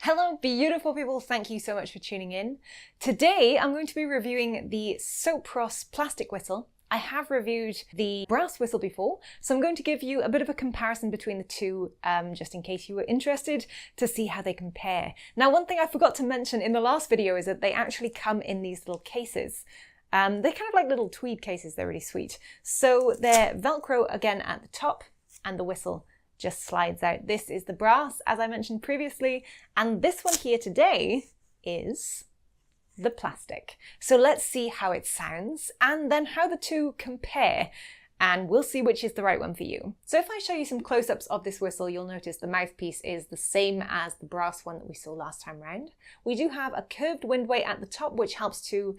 Hello beautiful people, thank you so much for tuning in. Today I'm going to be reviewing the Sopros plastic whistle. I have reviewed the brass whistle before, so I'm going to give you a bit of a comparison between the two, just in case you were interested to see how they compare. Now, one thing I forgot to mention in the last video is that they actually come in these little cases. They're kind of like little tweed cases, they're really sweet. So they're Velcro again at the top, and the whistle just slides out. This is the brass, as I mentioned previously, and this one here today is the plastic. So let's see how it sounds and then how the two compare, and we'll see which is the right one for you. So if I show you some close-ups of this whistle, you'll notice the mouthpiece is the same as the brass one that we saw last time round. We do have a curved windway at the top, which helps to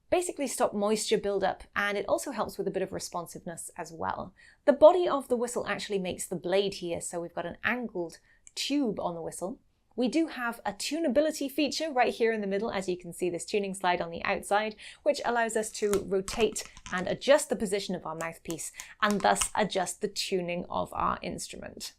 basically stop moisture buildup, and it also helps with a bit of responsiveness as well. The body of the whistle actually makes the blade here, so we've got an angled tube on the whistle. We do have a tunability feature right here in the middle, as you can see this tuning slide on the outside, which allows us to rotate and adjust the position of our mouthpiece and thus adjust the tuning of our instrument.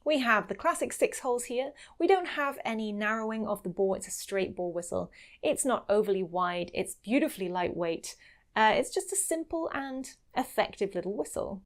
We have the classic 6 holes here. We don't have any narrowing of the bore, it's a straight bore whistle. It's not overly wide, it's beautifully lightweight. It's just a simple and effective little whistle.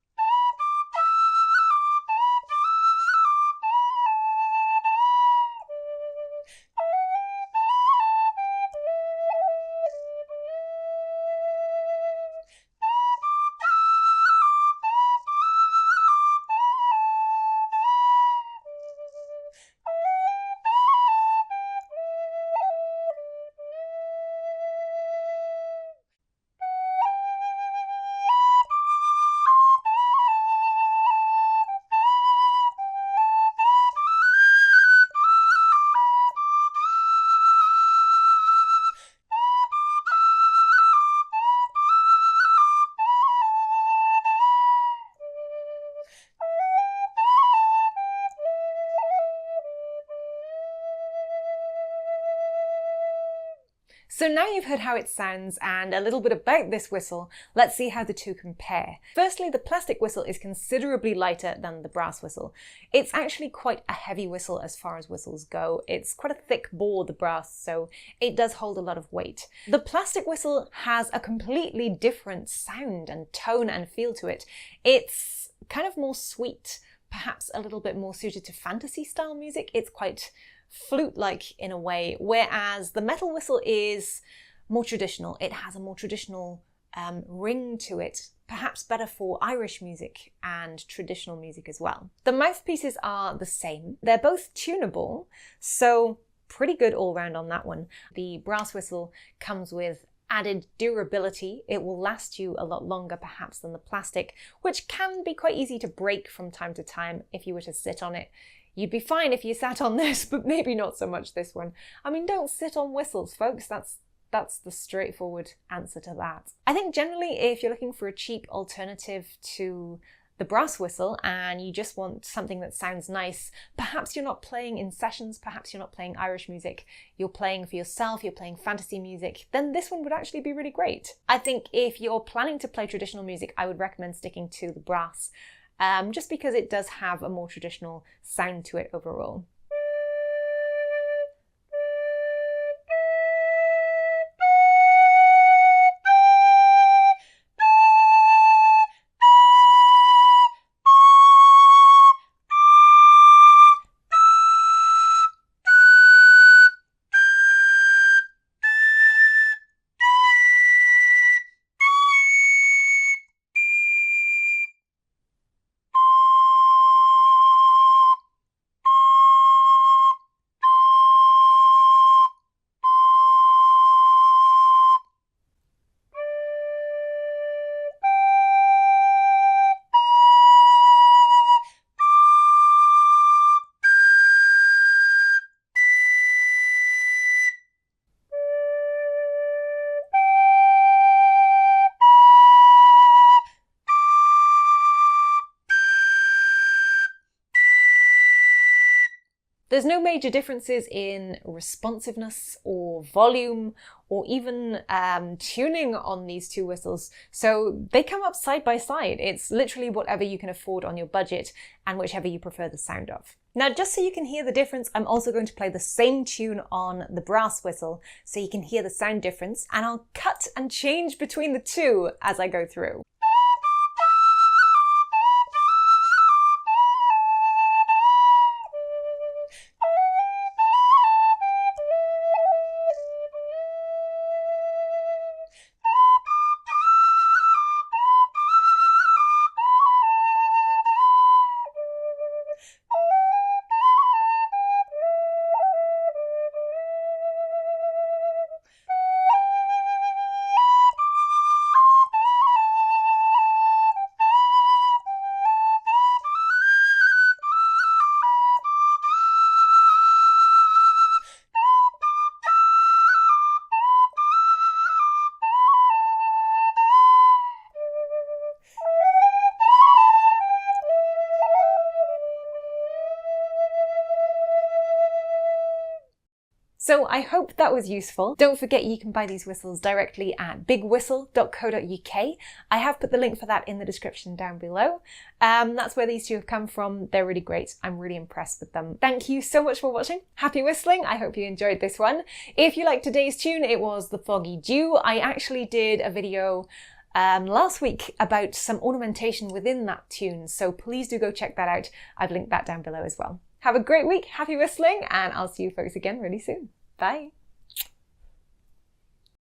So now you've heard how it sounds and a little bit about this whistle, let's see how the two compare. Firstly, the plastic whistle is considerably lighter than the brass whistle. It's actually quite a heavy whistle as far as whistles go. It's quite a thick bore, the brass, so it does hold a lot of weight. The plastic whistle has a completely different sound and tone and feel to it. It's kind of more sweet, perhaps a little bit more suited to fantasy style music. It's quite flute-like in a way, whereas the metal whistle is more traditional. It has a more traditional ring to it, perhaps better for Irish music and traditional music as well. The mouthpieces are the same. They're both tunable, so pretty good all round on that one. The brass whistle comes with added durability. It will last you a lot longer perhaps than the plastic, which can be quite easy to break from time to time if you were to sit on it. You'd be fine if you sat on this, but maybe not so much this one. I mean, don't sit on whistles, folks. That's the straightforward answer to that. I think generally, if you're looking for a cheap alternative to the brass whistle and you just want something that sounds nice, perhaps you're not playing in sessions, perhaps you're not playing Irish music, you're playing for yourself, you're playing fantasy music, then this one would actually be really great. I think if you're planning to play traditional music, I would recommend sticking to the brass. Just because it does have a more traditional sound to it overall. There's no major differences in responsiveness or volume or even tuning on these two whistles, so they come up side by side. It's literally whatever you can afford on your budget and whichever you prefer the sound of. Now, just so you can hear the difference, I'm also going to play the same tune on the brass whistle so you can hear the sound difference, and I'll cut and change between the two as I go through. So I hope that was useful. Don't forget you can buy these whistles directly at bigwhistle.co.uk. I have put the link for that in the description down below. That's where these two have come from. They're really great. I'm really impressed with them. Thank you so much for watching. Happy whistling. I hope you enjoyed this one. If you liked today's tune, it was the Foggy Dew. I actually did a video last week about some ornamentation within that tune, so please do go check that out. I've linked that down below as well. Have a great week, happy whistling, and I'll see you folks again really soon. Bye!